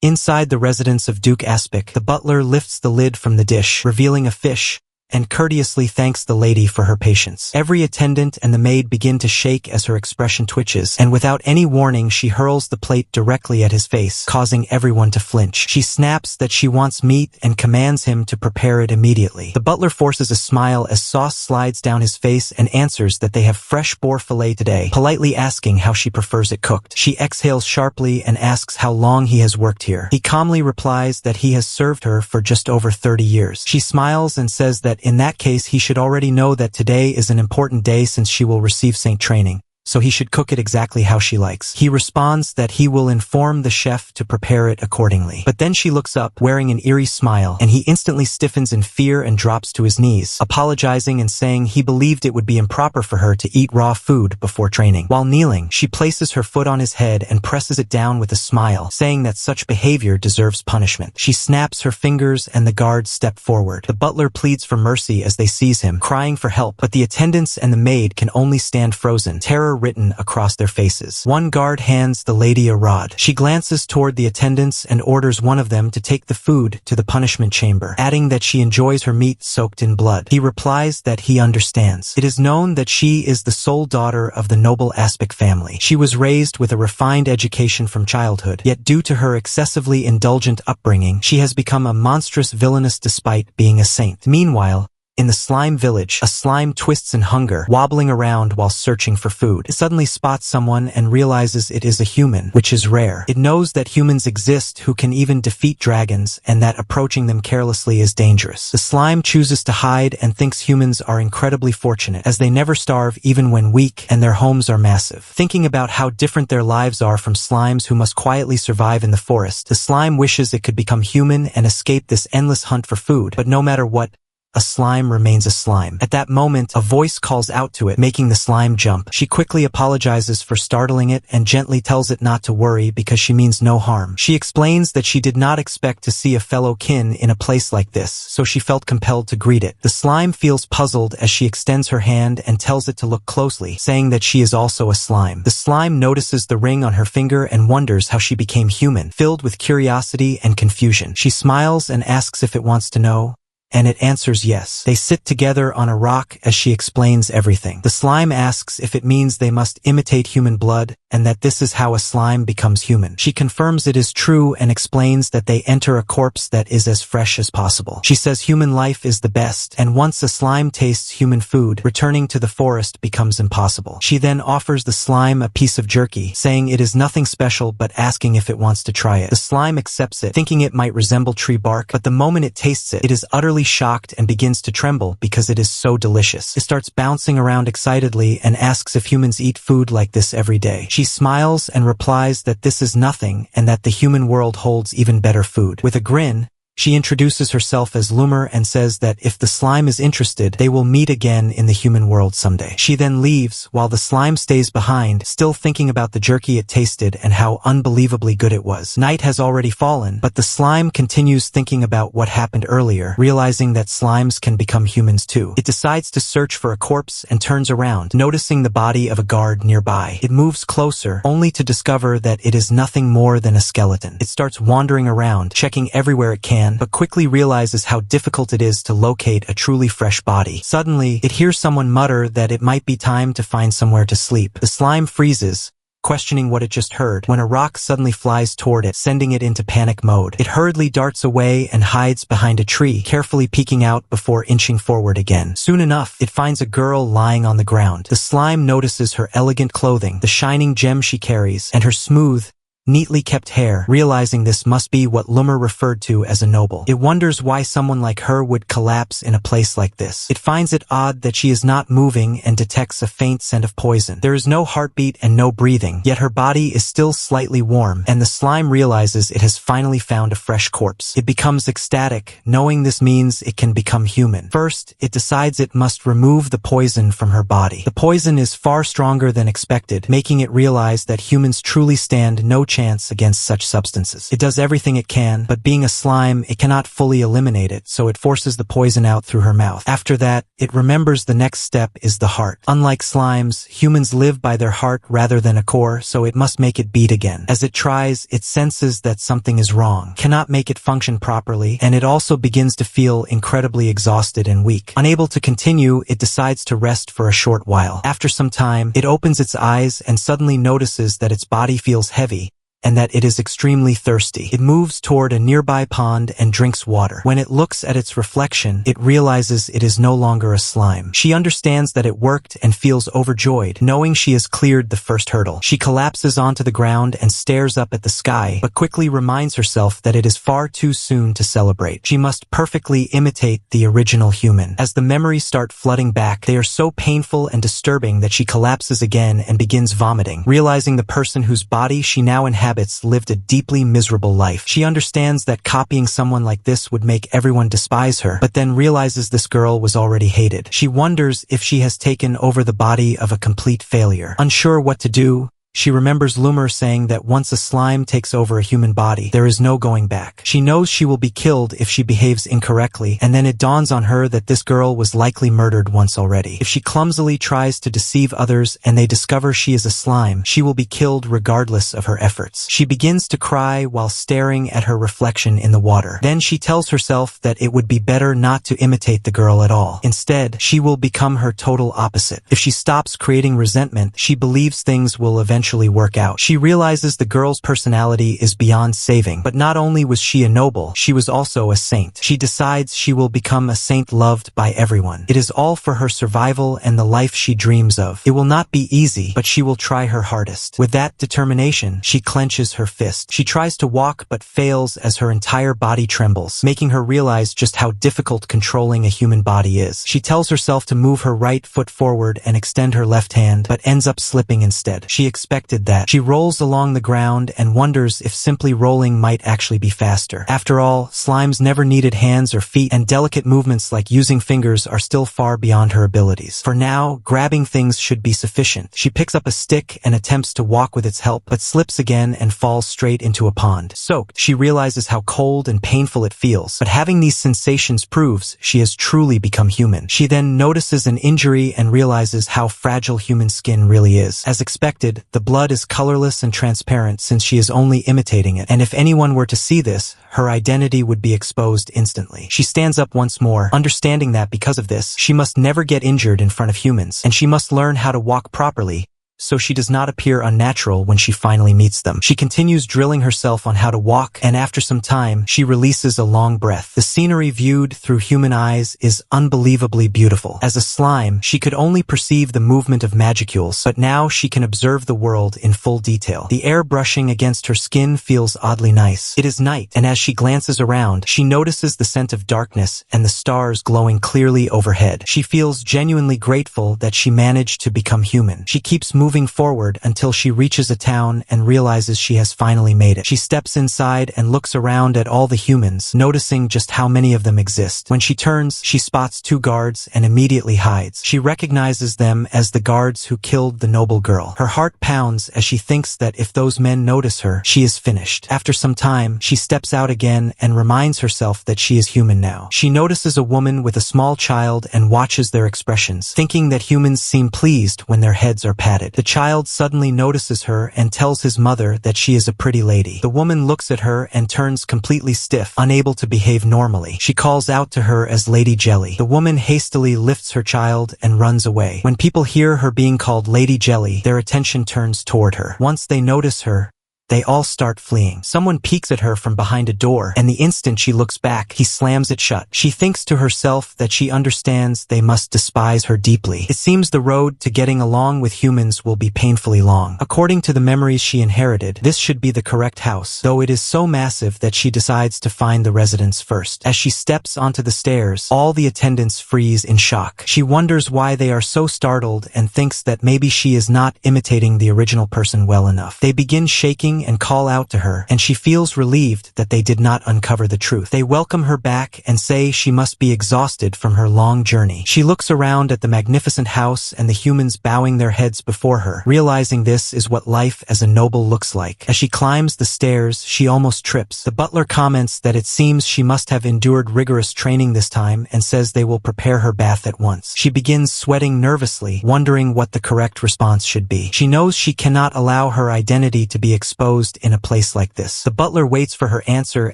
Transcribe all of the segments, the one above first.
Inside the residence of Duke Aspic, the butler lifts the lid from the dish, revealing a fish, and courteously thanks the lady for her patience. Every attendant and the maid begin to shake as her expression twitches, and without any warning she hurls the plate directly at his face, causing everyone to flinch. She snaps that she wants meat and commands him to prepare it immediately. The butler forces a smile as sauce slides down his face and answers that they have fresh boar fillet today, politely asking how she prefers it cooked. She exhales sharply and asks how long he has worked here. He calmly replies that he has served her for just over 30 years. She smiles and says that in that case he should already know that today is an important day since she will receive saint training, so he should cook it exactly how she likes. He responds that he will inform the chef to prepare it accordingly. But then she looks up, wearing an eerie smile, and he instantly stiffens in fear and drops to his knees, apologizing and saying he believed it would be improper for her to eat raw food before training. While kneeling, she places her foot on his head and presses it down with a smile, saying that such behavior deserves punishment. She snaps her fingers and the guards step forward. The butler pleads for mercy as they seize him, crying for help, but the attendants and the maid can only stand frozen, terror written across their faces. One guard hands the lady a rod. She glances toward the attendants and orders one of them to take the food to the punishment chamber, adding that she enjoys her meat soaked in blood. He replies that he understands. It is known that she is the sole daughter of the noble Aspic family. She was raised with a refined education from childhood, yet due to her excessively indulgent upbringing, she has become a monstrous villainess despite being a saint. Meanwhile, in the slime village, a slime twists in hunger, wobbling around while searching for food. It suddenly spots someone and realizes it is a human, which is rare. It knows that humans exist who can even defeat dragons and that approaching them carelessly is dangerous. The slime chooses to hide and thinks humans are incredibly fortunate, as they never starve even when weak and their homes are massive. Thinking about how different their lives are from slimes who must quietly survive in the forest, the slime wishes it could become human and escape this endless hunt for food. But no matter what, a slime remains a slime. At that moment, a voice calls out to it, making the slime jump. She quickly apologizes for startling it and gently tells it not to worry because she means no harm. She explains that she did not expect to see a fellow kin in a place like this, so she felt compelled to greet it. The slime feels puzzled as she extends her hand and tells it to look closely, saying that she is also a slime. The slime notices the ring on her finger and wonders how she became human, filled with curiosity and confusion. She smiles and asks if it wants to know, and it answers yes. They sit together on a rock as she explains everything. The slime asks if it means they must imitate human blood, and that this is how a slime becomes human. She confirms it is true and explains that they enter a corpse that is as fresh as possible. She says human life is the best, and once a slime tastes human food, returning to the forest becomes impossible. She then offers the slime a piece of jerky, saying it is nothing special but asking if it wants to try it. The slime accepts it, thinking it might resemble tree bark, but the moment it tastes it, it is utterly shocked and begins to tremble because it is so delicious. It starts bouncing around excitedly and asks if humans eat food like this every day. She smiles and replies that this is nothing and that the human world holds even better food. With a grin, she introduces herself as Loomer and says that if the slime is interested, they will meet again in the human world someday. She then leaves, while the slime stays behind, still thinking about the jerky it tasted and how unbelievably good it was. Night has already fallen, but the slime continues thinking about what happened earlier, realizing that slimes can become humans too. It decides to search for a corpse and turns around, noticing the body of a guard nearby. It moves closer, only to discover that it is nothing more than a skeleton. It starts wandering around, checking everywhere it can, but quickly realizes how difficult it is to locate a truly fresh body. Suddenly, it hears someone mutter that it might be time to find somewhere to sleep. The slime freezes, questioning what it just heard, when a rock suddenly flies toward it, sending it into panic mode. It hurriedly darts away and hides behind a tree, carefully peeking out before inching forward again. Soon enough, it finds a girl lying on the ground. The slime notices her elegant clothing, the shining gem she carries, and her smooth, neatly kept hair, realizing this must be what Loomer referred to as a noble. It wonders why someone like her would collapse in a place like this. It finds it odd that she is not moving and detects a faint scent of poison. There is no heartbeat and no breathing, yet her body is still slightly warm, and the slime realizes it has finally found a fresh corpse. It becomes ecstatic, knowing this means it can become human. First, it decides it must remove the poison from her body. The poison is far stronger than expected, making it realize that humans truly stand no chance against such substances. It does everything it can, but being a slime, it cannot fully eliminate it, so it forces the poison out through her mouth. After that, it remembers the next step is the heart. Unlike slimes, humans live by their heart rather than a core, so it must make it beat again. As it tries, it senses that something is wrong, cannot make it function properly, and it also begins to feel incredibly exhausted and weak. Unable to continue, it decides to rest for a short while. After some time, it opens its eyes and suddenly notices that its body feels heavy, and that it is extremely thirsty. It moves toward a nearby pond and drinks water. When it looks at its reflection, it realizes it is no longer a slime. She understands that it worked and feels overjoyed, knowing she has cleared the first hurdle. She collapses onto the ground and stares up at the sky, but quickly reminds herself that it is far too soon to celebrate. She must perfectly imitate the original human. As the memories start flooding back, they are so painful and disturbing that she collapses again and begins vomiting, realizing the person whose body she now inhabits lived a deeply miserable life. She understands that copying someone like this would make everyone despise her, but then realizes this girl was already hated. She wonders if she has taken over the body of a complete failure. Unsure what to do, she remembers Loomer saying that once a slime takes over a human body, there is no going back. She knows she will be killed if she behaves incorrectly, and then it dawns on her that this girl was likely murdered once already. If she clumsily tries to deceive others and they discover she is a slime, she will be killed regardless of her efforts. She begins to cry while staring at her reflection in the water. Then she tells herself that it would be better not to imitate the girl at all. Instead, she will become her total opposite. If she stops creating resentment, she believes things will eventually work out. She realizes the girl's personality is beyond saving, but not only was she a noble, she was also a saint. She decides she will become a saint loved by everyone. It is all for her survival and the life she dreams of. It will not be easy, but she will try her hardest. With that determination, she clenches her fist. She tries to walk but fails as her entire body trembles, making her realize just how difficult controlling a human body is. She tells herself to move her right foot forward and extend her left hand, but ends up slipping instead. She expected that. She rolls along the ground and wonders if simply rolling might actually be faster. After all, slimes never needed hands or feet, and delicate movements like using fingers are still far beyond her abilities. For now, grabbing things should be sufficient. She picks up a stick and attempts to walk with its help, but slips again and falls straight into a pond. Soaked, she realizes how cold and painful it feels, but having these sensations proves she has truly become human. She then notices an injury and realizes how fragile human skin really is. As expected, the blood is colorless and transparent since she is only imitating it, and if anyone were to see this, her identity would be exposed instantly. She stands up once more, understanding that because of this, she must never get injured in front of humans, and she must learn how to walk properly, so she does not appear unnatural when she finally meets them. She continues drilling herself on how to walk, and after some time, she releases a long breath. The scenery viewed through human eyes is unbelievably beautiful. As a slime, she could only perceive the movement of magicules, but now she can observe the world in full detail. The air brushing against her skin feels oddly nice. It is night, and as she glances around, she notices the scent of darkness and the stars glowing clearly overhead. She feels genuinely grateful that she managed to become human. She keeps moving forward until she reaches a town and realizes she has finally made it. She steps inside and looks around at all the humans, noticing just how many of them exist. When she turns, she spots two guards and immediately hides. She recognizes them as the guards who killed the noble girl. Her heart pounds as she thinks that if those men notice her, she is finished. After some time, she steps out again and reminds herself that she is human now. She notices a woman with a small child and watches their expressions, thinking that humans seem pleased when their heads are patted. The child suddenly notices her and tells his mother that she is a pretty lady. The woman looks at her and turns completely stiff, unable to behave normally. She calls out to her as Lady Jelly. The woman hastily lifts her child and runs away. When people hear her being called Lady Jelly, their attention turns toward her. Once they notice her, they all start fleeing. Someone peeks at her from behind a door, and the instant she looks back, he slams it shut. She thinks to herself that she understands they must despise her deeply. It seems the road to getting along with humans will be painfully long. According to the memories she inherited, this should be the correct house, though it is so massive that she decides to find the residence first. As she steps onto the stairs, all the attendants freeze in shock. She wonders why they are so startled and thinks that maybe she is not imitating the original person well enough. They begin shaking shaking and call out to her, and she feels relieved that they did not uncover the truth. They welcome her back and say she must be exhausted from her long journey. She looks around at the magnificent house and the humans bowing their heads before her, realizing this is what life as a noble looks like. As she climbs the stairs, she almost trips. The butler comments that it seems she must have endured rigorous training this time and says they will prepare her bath at once. She begins sweating nervously, wondering what the correct response should be. She knows she cannot allow her identity to be exposed in a place like this. The butler waits for her answer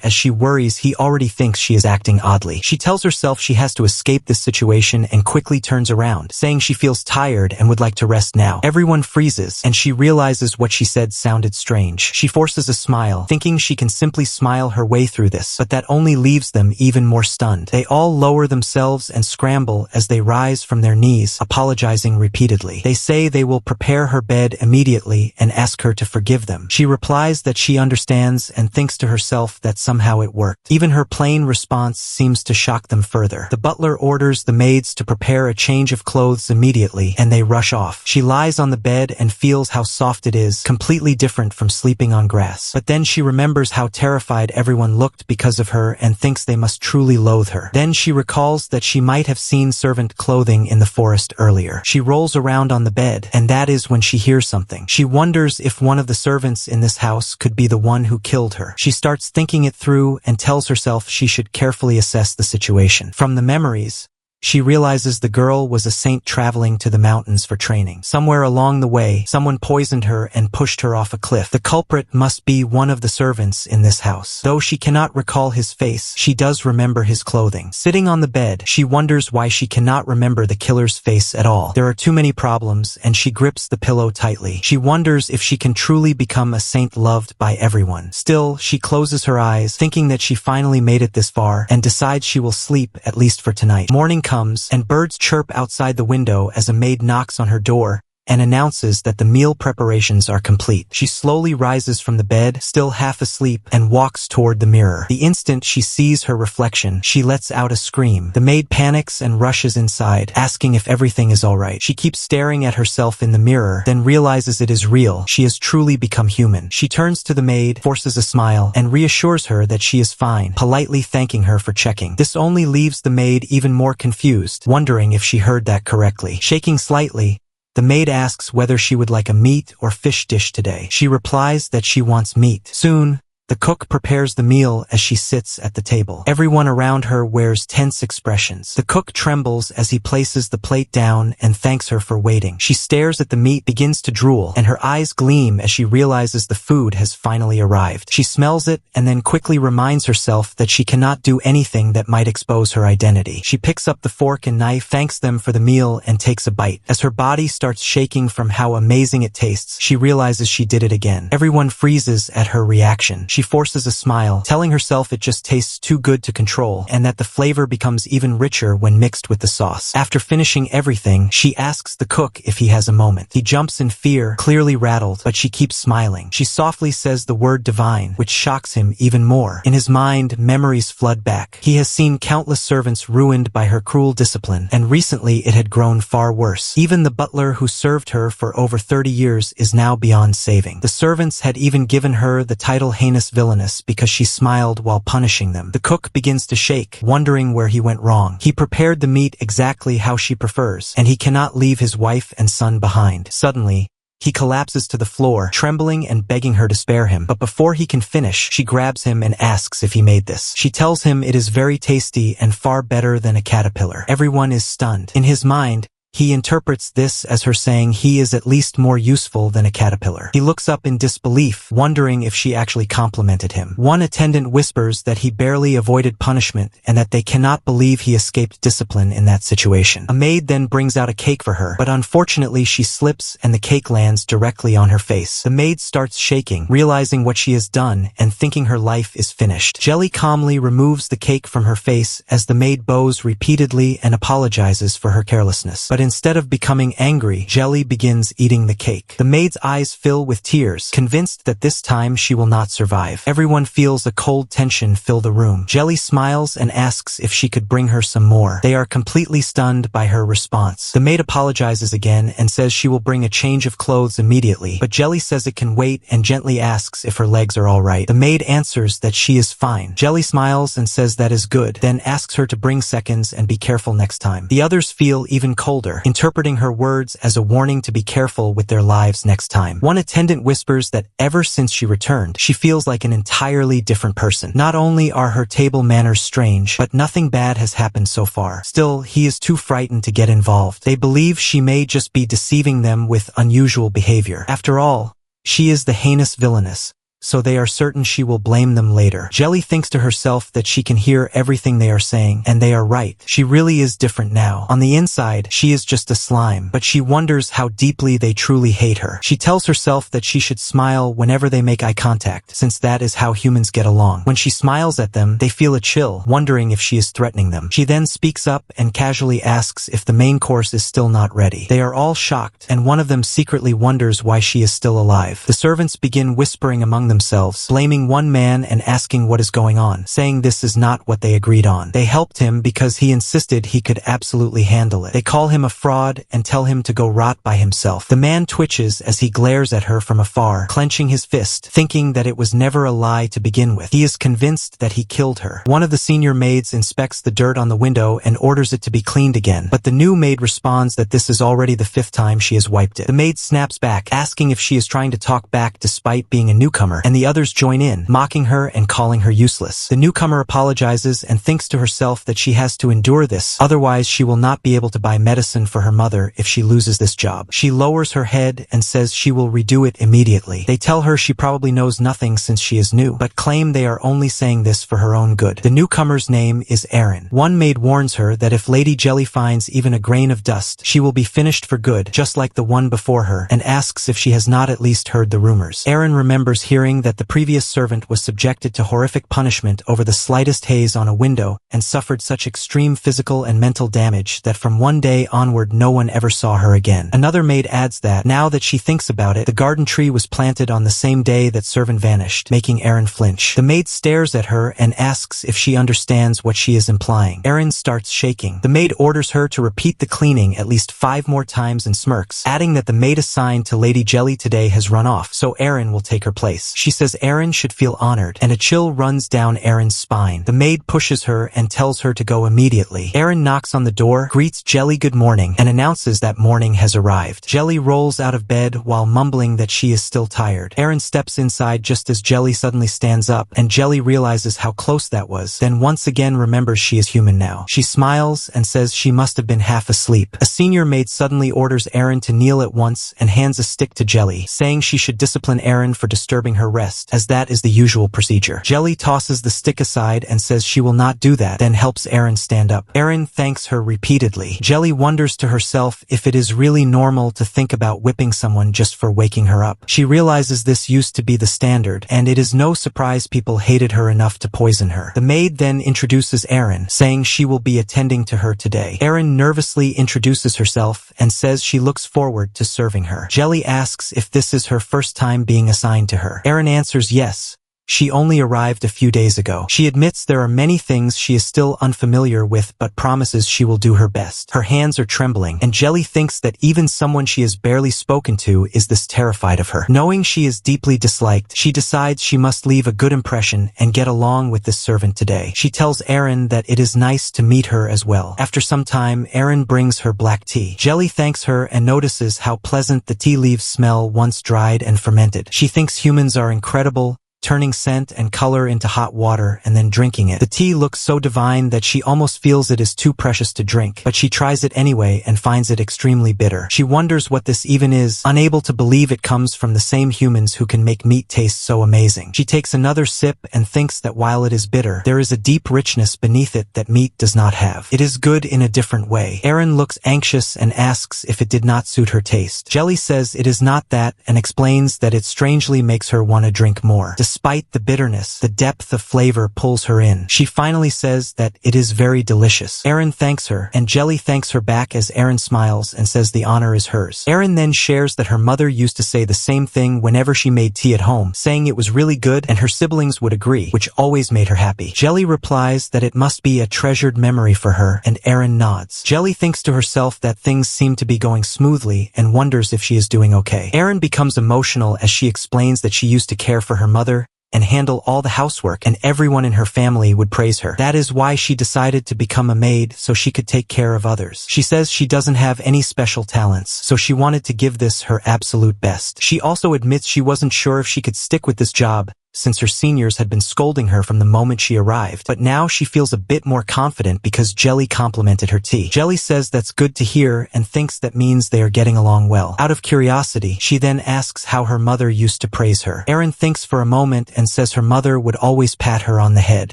as she worries he already thinks she is acting oddly. She tells herself she has to escape this situation and quickly turns around, saying she feels tired and would like to rest now. Everyone freezes, and she realizes what she said sounded strange. She forces a smile, thinking she can simply smile her way through this, but that only leaves them even more stunned. They all lower themselves and scramble as they rise from their knees, apologizing repeatedly. They say they will prepare her bed immediately and ask her to forgive them. She replies that she understands and thinks to herself that somehow it worked. Even her plain response seems to shock them further. The butler orders the maids to prepare a change of clothes immediately, and they rush off. She lies on the bed and feels how soft it is, completely different from sleeping on grass. But then she remembers how terrified everyone looked because of her and thinks they must truly loathe her. Then she recalls that she might have seen servant clothing in the forest earlier. She rolls around on the bed, and that is when she hears something. She wonders if one of the servants in this house could be the one who killed her. She starts thinking it through and tells herself she should carefully assess the situation. From the memories, she realizes the girl was a saint traveling to the mountains for training. Somewhere along the way, someone poisoned her and pushed her off a cliff. The culprit must be one of the servants in this house. Though she cannot recall his face, she does remember his clothing. Sitting on the bed, she wonders why she cannot remember the killer's face at all. There are too many problems, and she grips the pillow tightly. She wonders if she can truly become a saint loved by everyone. Still, she closes her eyes, thinking that she finally made it this far, and decides she will sleep, at least for tonight. Morning comes, and birds chirp outside the window as a maid knocks on her door and announces that the meal preparations are complete. She slowly rises from the bed, still half asleep, and walks toward the mirror. The instant she sees her reflection, she lets out a scream. The maid panics and rushes inside, asking if everything is alright. She keeps staring at herself in the mirror, then realizes it is real. She has truly become human. She turns to the maid, forces a smile, and reassures her that she is fine, politely thanking her for checking. This only leaves the maid even more confused, wondering if she heard that correctly. Shaking slightly, the maid asks whether she would like a meat or fish dish today. She replies that she wants meat. Soon, the cook prepares the meal as she sits at the table. Everyone around her wears tense expressions. The cook trembles as he places the plate down and thanks her for waiting. She stares at the meat, begins to drool, and her eyes gleam as she realizes the food has finally arrived. She smells it and then quickly reminds herself that she cannot do anything that might expose her identity. She picks up the fork and knife, thanks them for the meal, and takes a bite. As her body starts shaking from how amazing it tastes, she realizes she did it again. Everyone freezes at her reaction. She forces a smile, telling herself it just tastes too good to control, and that the flavor becomes even richer when mixed with the sauce. After finishing everything, she asks the cook if he has a moment. He jumps in fear, clearly rattled, but she keeps smiling. She softly says the word divine, which shocks him even more. In his mind, memories flood back. He has seen countless servants ruined by her cruel discipline, and recently it had grown far worse. Even the butler who served her for over 30 years is now beyond saving. The servants had even given her the title heinous villainous because she smiled while punishing them. The cook begins to shake, wondering where he went wrong. He prepared the meat exactly how she prefers, and he cannot leave his wife and son behind. Suddenly, he collapses to the floor, trembling and begging her to spare him. But before he can finish, she grabs him and asks if he made this. She tells him it is very tasty and far better than a caterpillar. Everyone is stunned. In his mind, he interprets this as her saying he is at least more useful than a caterpillar. He looks up in disbelief, wondering if she actually complimented him. One attendant whispers that he barely avoided punishment and that they cannot believe he escaped discipline in that situation. A maid then brings out a cake for her, but unfortunately she slips and the cake lands directly on her face. The maid starts shaking, realizing what she has done and thinking her life is finished. Jelly calmly removes the cake from her face as the maid bows repeatedly and apologizes for her carelessness. But But instead of becoming angry, Jelly begins eating the cake. The maid's eyes fill with tears, convinced that this time she will not survive. Everyone feels a cold tension fill the room. Jelly smiles and asks if she could bring her some more. They are completely stunned by her response. The maid apologizes again and says she will bring a change of clothes immediately, but Jelly says it can wait and gently asks if her legs are all right. The maid answers that she is fine. Jelly smiles and says that is good, then asks her to bring seconds and be careful next time. The others feel even colder, interpreting her words as a warning to be careful with their lives next time. One attendant whispers that ever since she returned, she feels like an entirely different person. Not only are her table manners strange, but nothing bad has happened so far. Still, he is too frightened to get involved. They believe she may just be deceiving them with unusual behavior. After all, she is the heinous villainess, so they are certain she will blame them later. Jelly thinks to herself that she can hear everything they are saying, and they are right. She really is different now. On the inside, she is just a slime, but she wonders how deeply they truly hate her. She tells herself that she should smile whenever they make eye contact, since that is how humans get along. When she smiles at them, they feel a chill, wondering if she is threatening them. She then speaks up and casually asks if the main course is still not ready. They are all shocked, and one of them secretly wonders why she is still alive. The servants begin whispering among themselves, blaming one man and asking what is going on, saying this is not what they agreed on. They helped him because he insisted he could absolutely handle it. They call him a fraud and tell him to go rot by himself. The man twitches as he glares at her from afar, clenching his fist, thinking that it was never a lie to begin with. He is convinced that he killed her. One of the senior maids inspects the dirt on the window and orders it to be cleaned again, but the new maid responds that this is already the 5th time she has wiped it. The maid snaps back, asking if she is trying to talk back despite being a newcomer, and the others join in, mocking her and calling her useless. The newcomer apologizes and thinks to herself that she has to endure this, otherwise she will not be able to buy medicine for her mother if she loses this job. She lowers her head and says she will redo it immediately. They tell her she probably knows nothing since she is new, but claim they are only saying this for her own good. The newcomer's name is Aaron. One maid warns her that if Lady Jelly finds even a grain of dust, she will be finished for good, just like the one before her, and asks if she has not at least heard the rumors. Aaron remembers hearing that the previous servant was subjected to horrific punishment over the slightest haze on a window and suffered such extreme physical and mental damage that from one day onward no one ever saw her again. Another maid adds that, now that she thinks about it, the garden tree was planted on the same day that servant vanished, making Aaron flinch. The maid stares at her and asks if she understands what she is implying. Aaron starts shaking. The maid orders her to repeat the cleaning at least 5 more times and smirks, adding that the maid assigned to Lady Jelly today has run off, so Aaron will take her place. She says Aaron should feel honored, and a chill runs down Aaron's spine. The maid pushes her and tells her to go immediately. Aaron knocks on the door, greets Jelly good morning, and announces that morning has arrived. Jelly rolls out of bed while mumbling that she is still tired. Aaron steps inside just as Jelly suddenly stands up, and Jelly realizes how close that was, then once again remembers she is human now. She smiles and says she must have been half asleep. A senior maid suddenly orders Aaron to kneel at once and hands a stick to Jelly, saying she should discipline Aaron for disturbing her rest, as that is the usual procedure. Jelly tosses the stick aside and says she will not do that, then helps Aaron stand up. Aaron thanks her repeatedly. Jelly wonders to herself if it is really normal to think about whipping someone just for waking her up. She realizes this used to be the standard, and it is no surprise people hated her enough to poison her. The maid then introduces Aaron, saying she will be attending to her today. Aaron nervously introduces herself and says she looks forward to serving her. Jelly asks if this is her first time being assigned to her. Aaron answers yes. She only arrived a few days ago. She admits there are many things she is still unfamiliar with but promises she will do her best. Her hands are trembling, and Jelly thinks that even someone she has barely spoken to is this terrified of her. Knowing she is deeply disliked, she decides she must leave a good impression and get along with this servant today. She tells Aaron that it is nice to meet her as well. After some time, Aaron brings her black tea. Jelly thanks her and notices how pleasant the tea leaves smell once dried and fermented. She thinks humans are incredible, turning scent and color into hot water and then drinking it. The tea looks so divine that she almost feels it is too precious to drink, but she tries it anyway and finds it extremely bitter. She wonders what this even is, unable to believe it comes from the same humans who can make meat taste so amazing. She takes another sip and thinks that while it is bitter, there is a deep richness beneath it that meat does not have. It is good in a different way. Aaron looks anxious and asks if it did not suit her taste. Jelly says it is not that and explains that it strangely makes her want to drink more. despite the bitterness, the depth of flavor pulls her in. She finally says that it is very delicious. Aaron thanks her, and Jelly thanks her back as Aaron smiles and says the honor is hers. Aaron then shares that her mother used to say the same thing whenever she made tea at home, saying it was really good and her siblings would agree, which always made her happy. Jelly replies that it must be a treasured memory for her, and Aaron nods. Jelly thinks to herself that things seem to be going smoothly and wonders if she is doing okay. Aaron becomes emotional as she explains that she used to care for her mother and handle all the housework, and everyone in her family would praise her. That is why she decided to become a maid so she could take care of others. She says she doesn't have any special talents, so she wanted to give this her absolute best. She also admits she wasn't sure if she could stick with this job, since her seniors had been scolding her from the moment she arrived, but now she feels a bit more confident because Jelly complimented her tea. Jelly says that's good to hear and thinks that means they are getting along well. Out of curiosity, she then asks how her mother used to praise her. Aaron thinks for a moment and says her mother would always pat her on the head.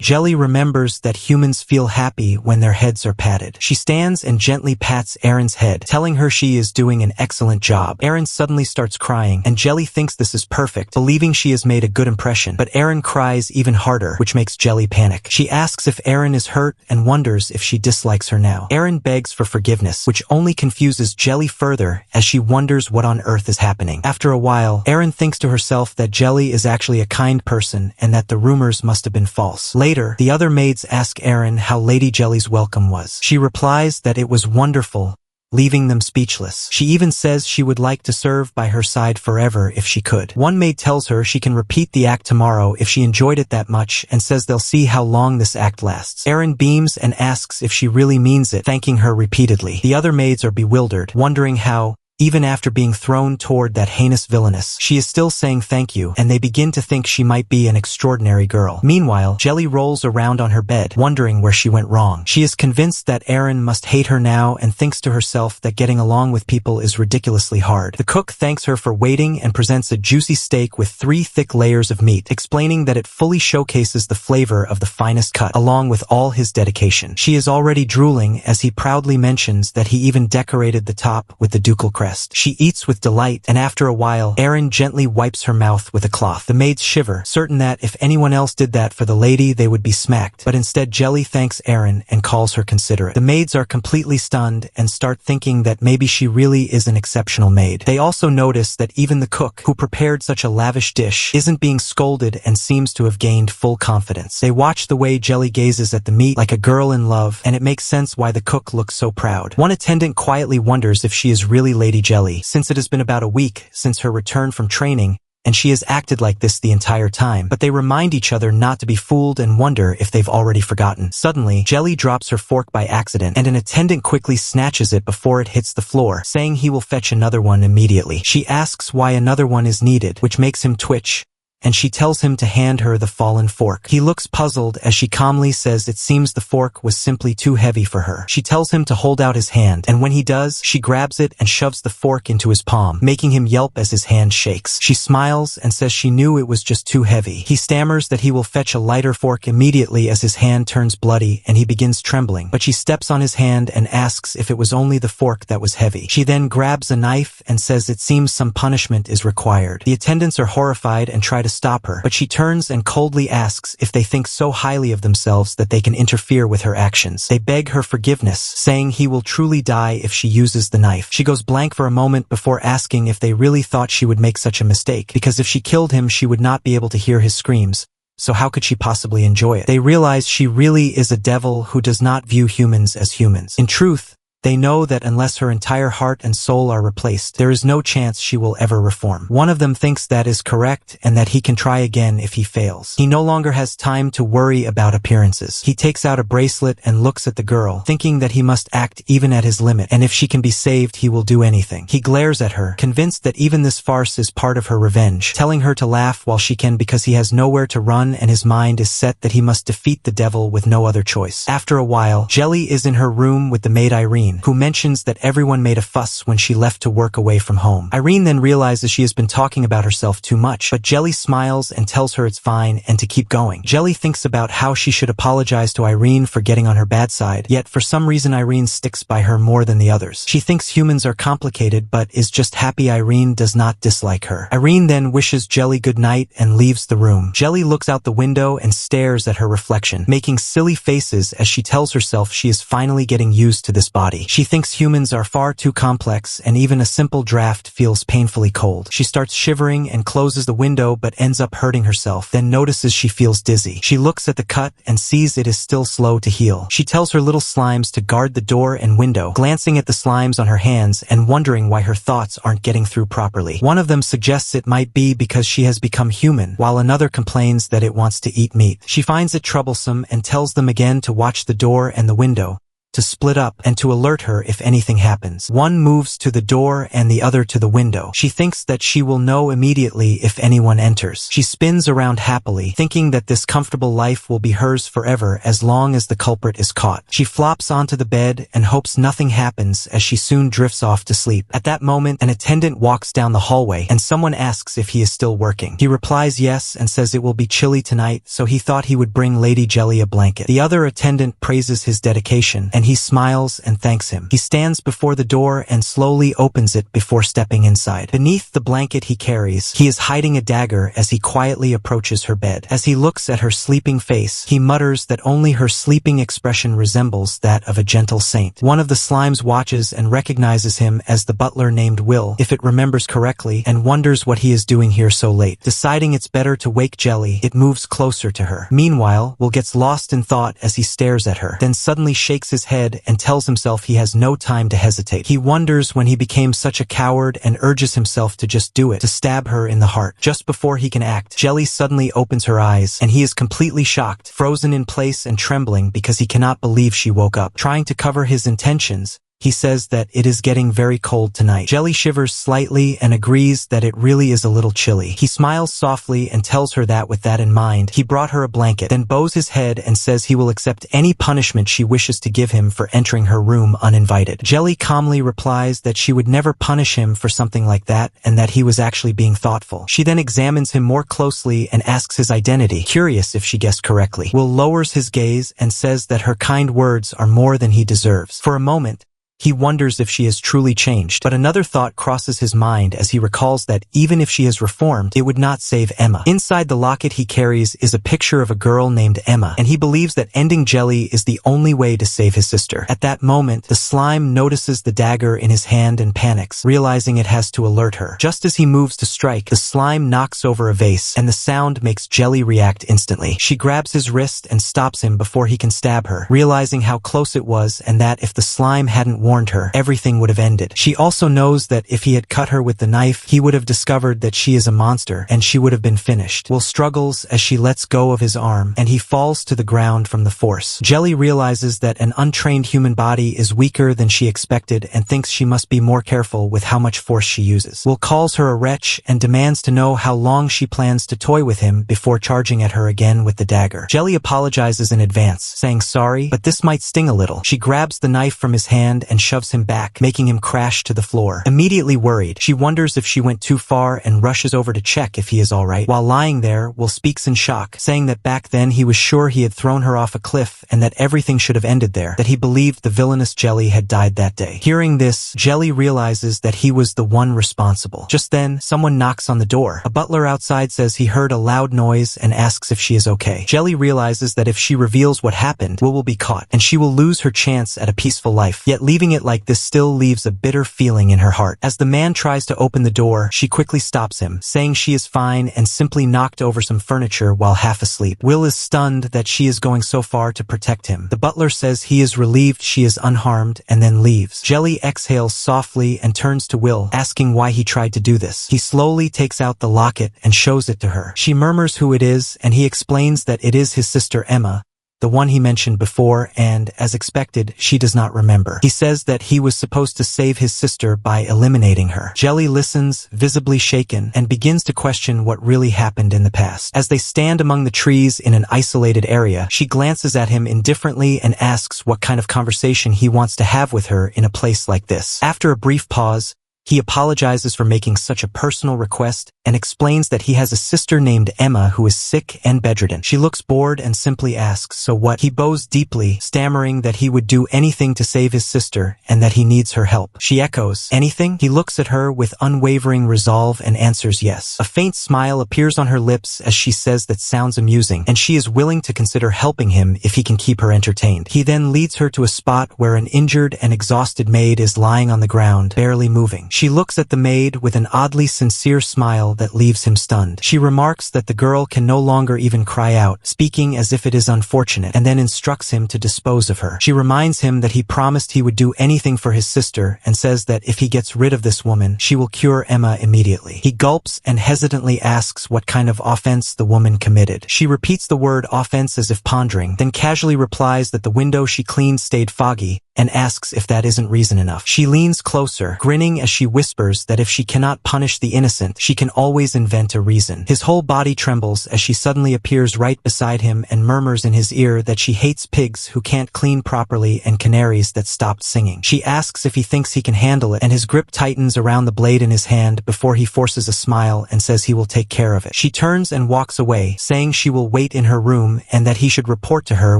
Jelly remembers that humans feel happy when their heads are patted. She stands and gently pats Aaron's head, telling her she is doing an excellent job. Aaron suddenly starts crying, and Jelly thinks this is perfect, believing she has made a good impression. But Aaron cries even harder, which makes Jelly panic. She asks if Aaron is hurt and wonders if she dislikes her now. Aaron begs for forgiveness, which only confuses Jelly further as she wonders what on earth is happening. After a while, Aaron thinks to herself that Jelly is actually a kind person and that the rumors must have been false. Later, the other maids ask Aaron how Lady Jelly's welcome was. She replies that it was wonderful, leaving them speechless. She even says she would like to serve by her side forever if she could. One maid tells her she can repeat the act tomorrow if she enjoyed it that much and says they'll see how long this act lasts. Aaron beams and asks if she really means it, thanking her repeatedly. The other maids are bewildered, wondering how, even after being thrown toward that heinous villainess, she is still saying thank you, and they begin to think she might be an extraordinary girl. Meanwhile, Jelly rolls around on her bed, wondering where she went wrong. She is convinced that Aaron must hate her now and thinks to herself that getting along with people is ridiculously hard. The cook thanks her for waiting and presents a juicy steak with 3 thick layers of meat, explaining that it fully showcases the flavor of the finest cut, along with all his dedication. She is already drooling as he proudly mentions that he even decorated the top with the ducal crest. She eats with delight, and after a while, Aaron gently wipes her mouth with a cloth. The maids shiver, certain that if anyone else did that for the lady, they would be smacked. But instead, Jelly thanks Aaron and calls her considerate. The maids are completely stunned and start thinking that maybe she really is an exceptional maid. They also notice that even the cook, who prepared such a lavish dish, isn't being scolded and seems to have gained full confidence. They watch the way Jelly gazes at the meat like a girl in love, and it makes sense why the cook looks so proud. One attendant quietly wonders if she is really Lady Jelly, since it has been about a week since her return from training, and she has acted like this the entire time. But they remind each other not to be fooled and wonder if they've already forgotten. Suddenly, Jelly drops her fork by accident, and an attendant quickly snatches it before it hits the floor, saying he will fetch another one immediately. She asks why another one is needed, which makes him twitch, and she tells him to hand her the fallen fork. He looks puzzled as she calmly says it seems the fork was simply too heavy for her. She tells him to hold out his hand, and when he does, she grabs it and shoves the fork into his palm, making him yelp as his hand shakes. She smiles and says she knew it was just too heavy. He stammers that he will fetch a lighter fork immediately as his hand turns bloody and he begins trembling, but she steps on his hand and asks if it was only the fork that was heavy. She then grabs a knife and says it seems some punishment is required. The attendants are horrified and try to stop her, but she turns and coldly asks if they think so highly of themselves that they can interfere with her actions. They beg her forgiveness, saying he will truly die if she uses the knife. She goes blank for a moment before asking if they really thought she would make such a mistake, because if she killed him she would not be able to hear his screams, so how could she possibly enjoy it? They realize she really is a devil who does not view humans as humans. In truth, they know that unless her entire heart and soul are replaced, there is no chance she will ever reform. One of them thinks that is correct and that he can try again if he fails. He no longer has time to worry about appearances. He takes out a bracelet and looks at the girl, thinking that he must act even at his limit, and if she can be saved, he will do anything. He glares at her, convinced that even this farce is part of her revenge, telling her to laugh while she can because he has nowhere to run and his mind is set that he must defeat the devil with no other choice. After a while, Jelly is in her room with the maid Irene, Irene, who mentions that everyone made a fuss when she left to work away from home. Irene then realizes she has been talking about herself too much, but Jelly smiles and tells her it's fine and to keep going. Jelly thinks about how she should apologize to Irene for getting on her bad side, yet for some reason Irene sticks by her more than the others. She thinks humans are complicated but is just happy Irene does not dislike her. Irene then wishes Jelly good night and leaves the room. Jelly looks out the window and stares at her reflection, making silly faces as she tells herself she is finally getting used to this body. She thinks humans are far too complex and even a simple draft feels painfully cold. She starts shivering and closes the window but ends up hurting herself, then notices she feels dizzy. She looks at the cut and sees it is still slow to heal. She tells her little slimes to guard the door and window, glancing at the slimes on her hands and wondering why her thoughts aren't getting through properly. One of them suggests it might be because she has become human, while another complains that it wants to eat meat. She finds it troublesome and tells them again to watch the door and the window, to split up, and to alert her if anything happens. One moves to the door and the other to the window. She thinks that she will know immediately if anyone enters. She spins around happily, thinking that this comfortable life will be hers forever as long as the culprit is caught. She flops onto the bed and hopes nothing happens as she soon drifts off to sleep. At that moment, an attendant walks down the hallway and someone asks if he is still working. He replies yes and says it will be chilly tonight, so he thought he would bring Lady Jelly a blanket. The other attendant praises his dedication and he smiles and thanks him. He stands before the door and slowly opens it before stepping inside. Beneath the blanket he carries, he is hiding a dagger as he quietly approaches her bed. As he looks at her sleeping face, he mutters that only her sleeping expression resembles that of a gentle saint. One of the slimes watches and recognizes him as the butler named Will, if it remembers correctly, and wonders what he is doing here so late. Deciding it's better to wake Jelly, it moves closer to her. Meanwhile, Will gets lost in thought as he stares at her, then suddenly shakes his head and tells himself he has no time to hesitate. He wonders when he became such a coward and urges himself to just do it, to stab her in the heart. Just before he can act, Jelly suddenly opens her eyes, and he is completely shocked, frozen in place and trembling because he cannot believe she woke up. Trying to cover his intentions, he says that it is getting very cold tonight. Jelly shivers slightly and agrees that it really is a little chilly. He smiles softly and tells her that with that in mind, he brought her a blanket, then bows his head and says he will accept any punishment she wishes to give him for entering her room uninvited. Jelly calmly replies that she would never punish him for something like that and that he was actually being thoughtful. She then examines him more closely and asks his identity, curious if she guessed correctly. Will lowers his gaze and says that her kind words are more than he deserves. For a moment, he wonders if she has truly changed, but another thought crosses his mind as he recalls that even if she has reformed, it would not save Emma. Inside the locket he carries is a picture of a girl named Emma, and he believes that ending Jelly is the only way to save his sister. At that moment, the slime notices the dagger in his hand and panics, realizing it has to alert her. Just as he moves to strike, the slime knocks over a vase, and the sound makes Jelly react instantly. She grabs his wrist and stops him before he can stab her, realizing how close it was and that if the slime hadn't warned her, everything would have ended. She also knows that if he had cut her with the knife, he would have discovered that she is a monster, and she would have been finished. Will struggles as she lets go of his arm, and he falls to the ground from the force. Jelly realizes that an untrained human body is weaker than she expected and thinks she must be more careful with how much force she uses. Will calls her a wretch and demands to know how long she plans to toy with him before charging at her again with the dagger. Jelly apologizes in advance, saying sorry, but this might sting a little. She grabs the knife from his hand and shoves him back, making him crash to the floor. Immediately worried, she wonders if she went too far and rushes over to check if he is alright. While lying there, Will speaks in shock, saying that back then he was sure he had thrown her off a cliff and that everything should have ended there, that he believed the villainous Jelly had died that day. Hearing this, Jelly realizes that he was the one responsible. Just then, someone knocks on the door. A butler outside says he heard a loud noise and asks if she is okay. Jelly realizes that if she reveals what happened, Will be caught, and she will lose her chance at a peaceful life. Yet leaving it like this still leaves a bitter feeling in her heart. As the man tries to open the door, she quickly stops him, saying she is fine and simply knocked over some furniture while half asleep. Will is stunned that she is going so far to protect him. The butler says he is relieved she is unharmed and then leaves. Jelly exhales softly and turns to Will, asking why he tried to do this. He slowly takes out the locket and shows it to her. She murmurs who it is, and he explains that it is his sister Emma, the one he mentioned before, and, as expected, she does not remember. He says that he was supposed to save his sister by eliminating her. Jelly listens, visibly shaken, and begins to question what really happened in the past. As they stand among the trees in an isolated area, she glances at him indifferently and asks what kind of conversation he wants to have with her in a place like this. After a brief pause, he apologizes for making such a personal request and explains that he has a sister named Emma who is sick and bedridden. She looks bored and simply asks, "So what?" He bows deeply, stammering that he would do anything to save his sister and that he needs her help. She echoes, "Anything?" He looks at her with unwavering resolve and answers yes. A faint smile appears on her lips as she says that sounds amusing, and she is willing to consider helping him if he can keep her entertained. He then leads her to a spot where an injured and exhausted maid is lying on the ground, barely moving. She looks at the maid with an oddly sincere smile that leaves him stunned. She remarks that the girl can no longer even cry out, speaking as if it is unfortunate, and then instructs him to dispose of her. She reminds him that he promised he would do anything for his sister and says that if he gets rid of this woman, she will cure Emma immediately. He gulps and hesitantly asks what kind of offense the woman committed. She repeats the word offense as if pondering, then casually replies that the window she cleaned stayed foggy, and asks if that isn't reason enough. She leans closer, grinning as she whispers that if she cannot punish the innocent, she can always invent a reason. His whole body trembles as she suddenly appears right beside him and murmurs in his ear that she hates pigs who can't clean properly and canaries that stopped singing. She asks if he thinks he can handle it, and his grip tightens around the blade in his hand before he forces a smile and says he will take care of it. She turns and walks away, saying she will wait in her room and that he should report to her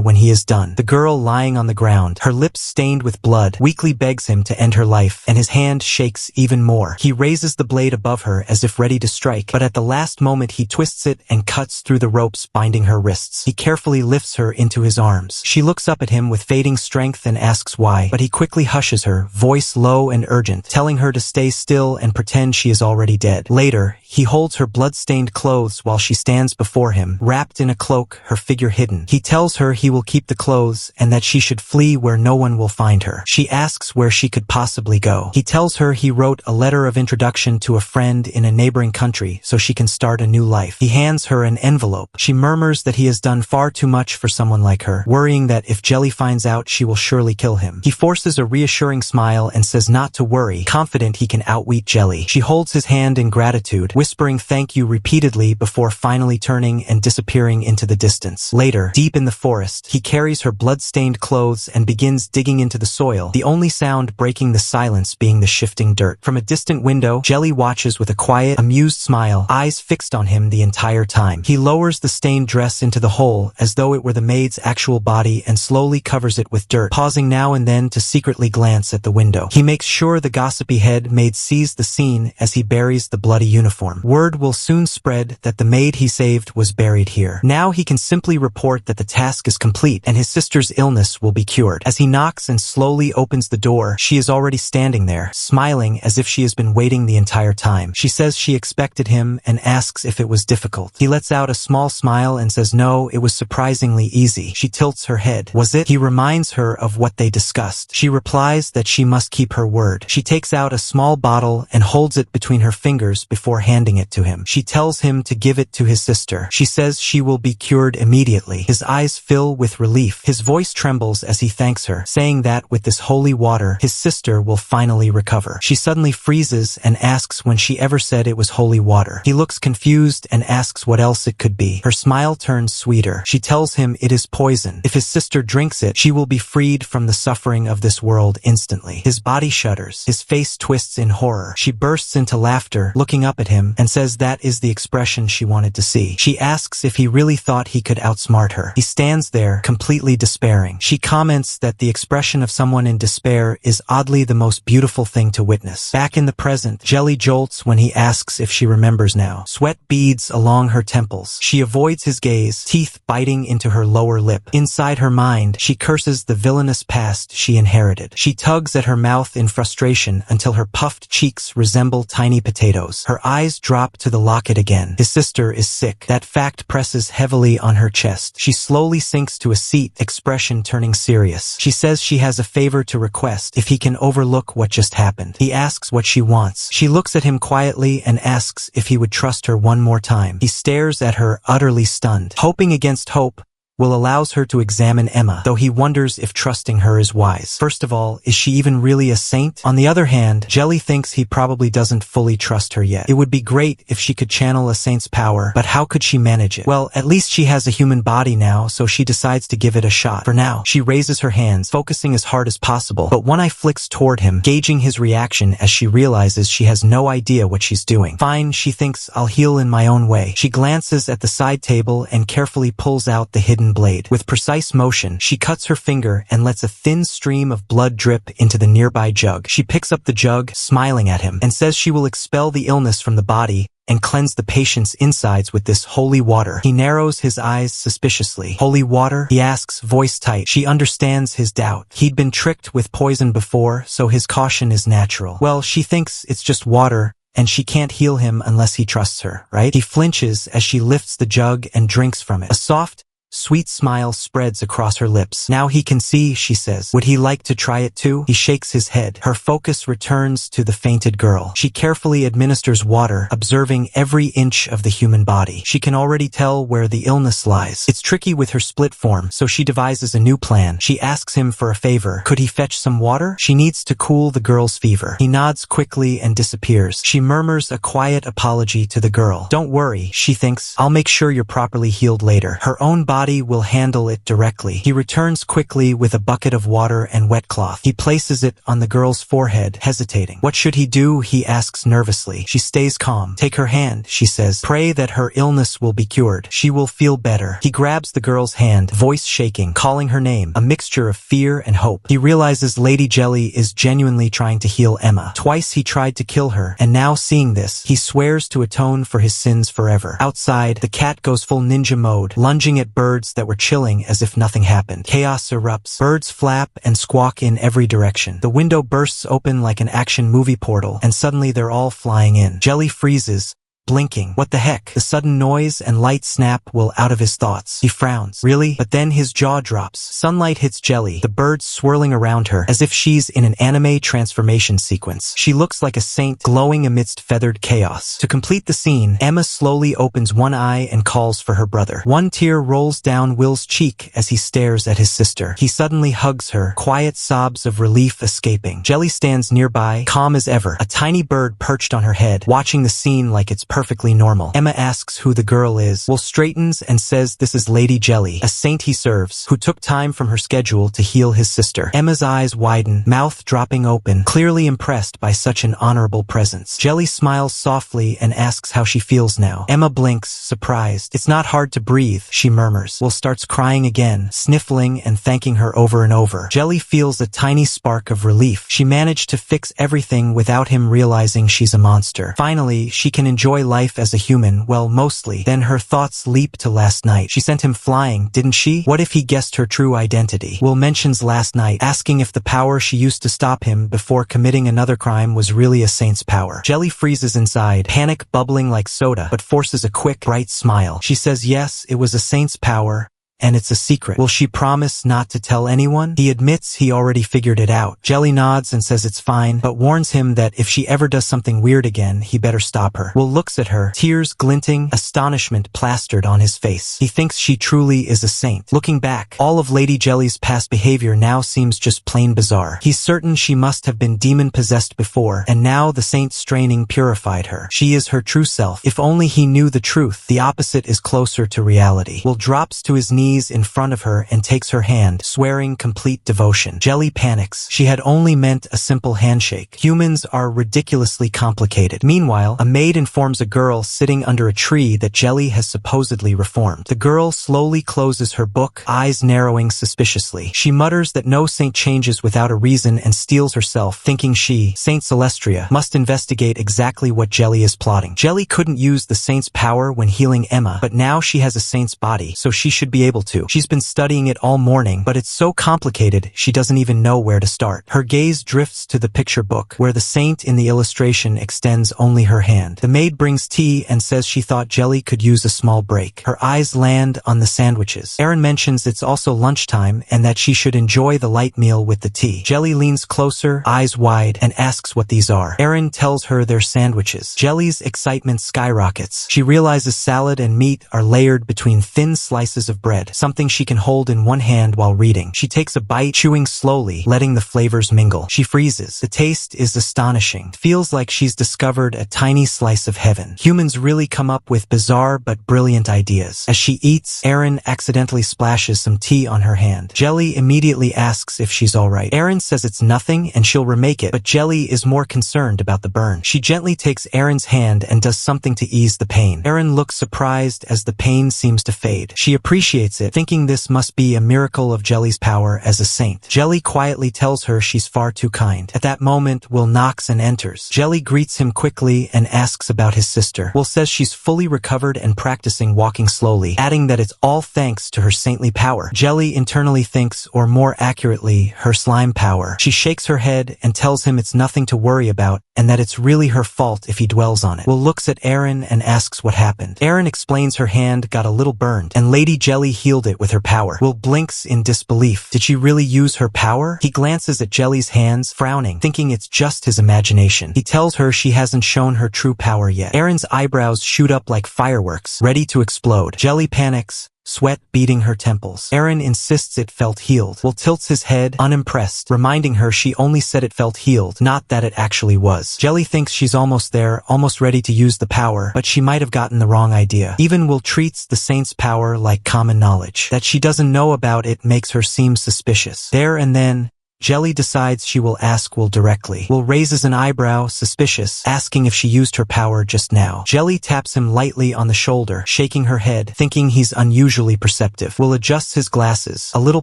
when he is done. The girl lying on the ground, her lips stained with blood, weakly begs him to end her life, and his hand shakes even more. He raises the blade above her as if ready to strike, but at the last moment he twists it and cuts through the ropes binding her wrists. He carefully lifts her into his arms. She looks up at him with fading strength and asks why, but he quickly hushes her, voice low and urgent, telling her to stay still and pretend she is already dead. Later, he holds her blood-stained clothes while she stands before him, wrapped in a cloak, her figure hidden. He tells her he will keep the clothes and that she should flee where no one will find her. She asks where she could possibly go. He tells her he wrote a letter of introduction to a friend in a neighboring country so she can start a new life. He hands her an envelope. She murmurs that he has done far too much for someone like her, worrying that if Jelly finds out, she will surely kill him. He forces a reassuring smile and says not to worry, confident he can outwit Jelly. She holds his hand in gratitude, whispering thank you repeatedly before finally turning and disappearing into the distance. Later, deep in the forest, he carries her blood-stained clothes and begins digging into the soil, the only sound breaking the silence being the shifting dirt. From a distant window, Jelly watches with a quiet, amused smile, eyes fixed on him the entire time. He lowers the stained dress into the hole as though it were the maid's actual body and slowly covers it with dirt, pausing now and then to secretly glance at the window. He makes sure the gossipy head maid sees the scene as he buries the bloody uniform. Word will soon spread that the maid he saved was buried here. Now he can simply report that the task is complete and his sister's illness will be cured. As he knocks and slowly opens the door, she is already standing there, smiling as if she has been waiting the entire time. She says she expected him and asks if it was difficult. He lets out a small smile and says no, it was surprisingly easy. She tilts her head. Was it? He reminds her of what they discussed. She replies that she must keep her word. She takes out a small bottle and holds it between her fingers before handing it to him. She tells him to give it to his sister. She says she will be cured immediately. His eyes fill with relief. His voice trembles as he thanks her, saying that with this holy water, his sister will finally recover. She suddenly freezes and asks when she ever said it was holy water. He looks confused and asks what else it could be. Her smile turns sweeter. She tells him it is poison. If his sister drinks it, she will be freed from the suffering of this world instantly. His body shudders. His face twists in horror. She bursts into laughter, looking up at him, and says that is the expression she wanted to see. She asks if he really thought he could outsmart her. He stands there, completely despairing. She comments that the expression of someone in despair is oddly the most beautiful thing to witness. Back in the present, Jelly jolts when he asks if she remembers now. Sweat beads along her temples. She avoids his gaze, teeth biting into her lower lip. Inside her mind, she curses the villainous past she inherited. She tugs at her mouth in frustration until her puffed cheeks resemble tiny potatoes. Her eyes drop to the locket again. His sister is sick. That fact presses heavily on her chest. She slowly sinks to a seat, expression turning serious. She says she has a favor to request, if he can overlook what just happened. He asks what she wants. She looks at him quietly and asks if he would trust her one more time. He stares at her, utterly stunned. Hoping against hope, Will allows her to examine Emma, though he wonders if trusting her is wise. First of all, is she even really a saint? On the other hand, Jelly thinks he probably doesn't fully trust her yet. It would be great if she could channel a saint's power, but how could she manage it? Well, at least she has a human body now, so she decides to give it a shot. For now, she raises her hands, focusing as hard as possible, but one eye flicks toward him, gauging his reaction as she realizes she has no idea what she's doing. Fine, she thinks, I'll heal in my own way. She glances at the side table and carefully pulls out the hidden blade. With precise motion, she cuts her finger and lets a thin stream of blood drip into the nearby jug. She picks up the jug, smiling at him, and says she will expel the illness from the body and cleanse the patient's insides with this holy water. He narrows his eyes suspiciously. Holy water? He asks, voice tight. She understands his doubt. He'd been tricked with poison before, so his caution is natural. Well, she thinks it's just water, and she can't heal him unless he trusts her, right? He flinches as she lifts the jug and drinks from it. A soft, sweet smile spreads across her lips. Now he can see, she says. Would he like to try it too? He shakes his head. Her focus returns to the fainted girl. She carefully administers water, observing every inch of the human body. She can already tell where the illness lies. It's tricky with her split form, so she devises a new plan. She asks him for a favor. Could he fetch some water? She needs to cool the girl's fever. He nods quickly and disappears. She murmurs a quiet apology to the girl. Don't worry, she thinks. I'll make sure you're properly healed later. Her own body will handle it directly. He returns quickly with a bucket of water and wet cloth. He places it on the girl's forehead, hesitating. What should he do? He asks nervously. She stays calm. Take her hand, she says. Pray that her illness will be cured. She will feel better. He grabs the girl's hand, voice shaking, calling her name, a mixture of fear and hope. He realizes Lady Jelly is genuinely trying to heal Emma. Twice he tried to kill her, and now seeing this, he swears to atone for his sins forever. Outside, the cat goes full ninja mode, lunging at birds that were chilling as if nothing happened. Chaos erupts. Birds flap and squawk in every direction. The window bursts open like an action movie portal, and suddenly they're all flying in. Jelly freezes, blinking. What the heck? The sudden noise and light snap will out of his thoughts. He frowns. Really? But then his jaw drops. Sunlight hits Jelly, the birds swirling around her as if she's in an anime transformation sequence. She looks like a saint glowing amidst feathered chaos. To complete the scene, Emma slowly opens one eye and calls for her brother. One tear rolls down Will's cheek as he stares at his sister. He suddenly hugs her, quiet sobs of relief escaping. Jelly stands nearby, calm as ever, a tiny bird perched on her head, watching the scene like it's perfectly normal. Emma asks who the girl is. Will straightens and says this is Lady Jelly, a saint he serves, who took time from her schedule to heal his sister. Emma's eyes widen, mouth dropping open, clearly impressed by such an honorable presence. Jelly smiles softly and asks how she feels now. Emma blinks, surprised. It's not hard to breathe, she murmurs. Will starts crying again, sniffling and thanking her over and over. Jelly feels a tiny spark of relief. She managed to fix everything without him realizing she's a monster. Finally, she can enjoy life as a human, well, mostly. Then her thoughts leap to last night. She sent him flying, didn't she? What if he guessed her true identity? Will mentions last night, asking if the power she used to stop him before committing another crime was really a saint's power. Jelly freezes inside, panic bubbling like soda, but forces a quick, bright smile. She says yes, it was a saint's power, and it's a secret. Will she promise not to tell anyone? He admits he already figured it out. Jelly nods and says it's fine, but warns him that if she ever does something weird again, he better stop her. Will looks at her, tears glinting, astonishment plastered on his face. He thinks she truly is a saint. Looking back, all of Lady Jelly's past behavior now seems just plain bizarre. He's certain she must have been demon-possessed before, and now the saint's training purified her. She is her true self. If only he knew the truth, the opposite is closer to reality. Will drops to his knees in front of her and takes her hand, swearing complete devotion. Jelly panics. She had only meant a simple handshake. Humans are ridiculously complicated. Meanwhile, a maid informs a girl sitting under a tree that Jelly has supposedly reformed. The girl slowly closes her book, eyes narrowing suspiciously. She mutters that no saint changes without a reason and steels herself, thinking she, Saint Celestria, must investigate exactly what Jelly is plotting. Jelly couldn't use the saint's power when healing Emma, but now she has a saint's body, so she should be able to. She's been studying it all morning, but it's so complicated she doesn't even know where to start. Her gaze drifts to the picture book, where the saint in the illustration extends only her hand. The maid brings tea and says she thought Jelly could use a small break. Her eyes land on the sandwiches. Erin mentions it's also lunchtime and that she should enjoy the light meal with the tea. Jelly leans closer, eyes wide, and asks what these are. Erin tells her they're sandwiches. Jelly's excitement skyrockets. She realizes salad and meat are layered between thin slices of bread. bread, something she can hold in one hand while reading. She takes a bite, chewing slowly, letting the flavors mingle. She freezes. The taste is astonishing. It feels like she's discovered a tiny slice of heaven. Humans really come up with bizarre but brilliant ideas. As she eats, Erin accidentally splashes some tea on her hand. Jelly immediately asks if she's alright. Erin says it's nothing and she'll remake it, but Jelly is more concerned about the burn. She gently takes Erin's hand and does something to ease the pain. Erin looks surprised as the pain seems to fade. She appreciates it, thinking this must be a miracle of Jelly's power as a saint. Jelly quietly tells her she's far too kind. At that moment, Will knocks and enters. Jelly greets him quickly and asks about his sister. Will says she's fully recovered and practicing walking slowly, adding that it's all thanks to her saintly power. Jelly internally thinks, or more accurately, her slime power. She shakes her head and tells him it's nothing to worry about and that it's really her fault if he dwells on it. Will looks at Erin and asks what happened. Erin explains her hand got a little burned and Lady Jelly healed it with her power. Will blinks in disbelief. Did she really use her power? He glances at Jelly's hands, frowning, thinking it's just his imagination. He tells her she hasn't shown her true power yet. Erin's eyebrows shoot up like fireworks, ready to explode. Jelly panics, sweat beading her temples. Erin insists it felt healed. Will tilts his head, unimpressed, reminding her she only said it felt healed, not that it actually was. Jelly thinks she's almost there, almost ready to use the power, but she might have gotten the wrong idea. Even Will treats the saint's power like common knowledge. That she doesn't know about it makes her seem suspicious. There and then, Jelly decides she will ask Will directly. Will raises an eyebrow, suspicious, asking if she used her power just now. Jelly taps him lightly on the shoulder, shaking her head, thinking he's unusually perceptive. Will adjusts his glasses, a little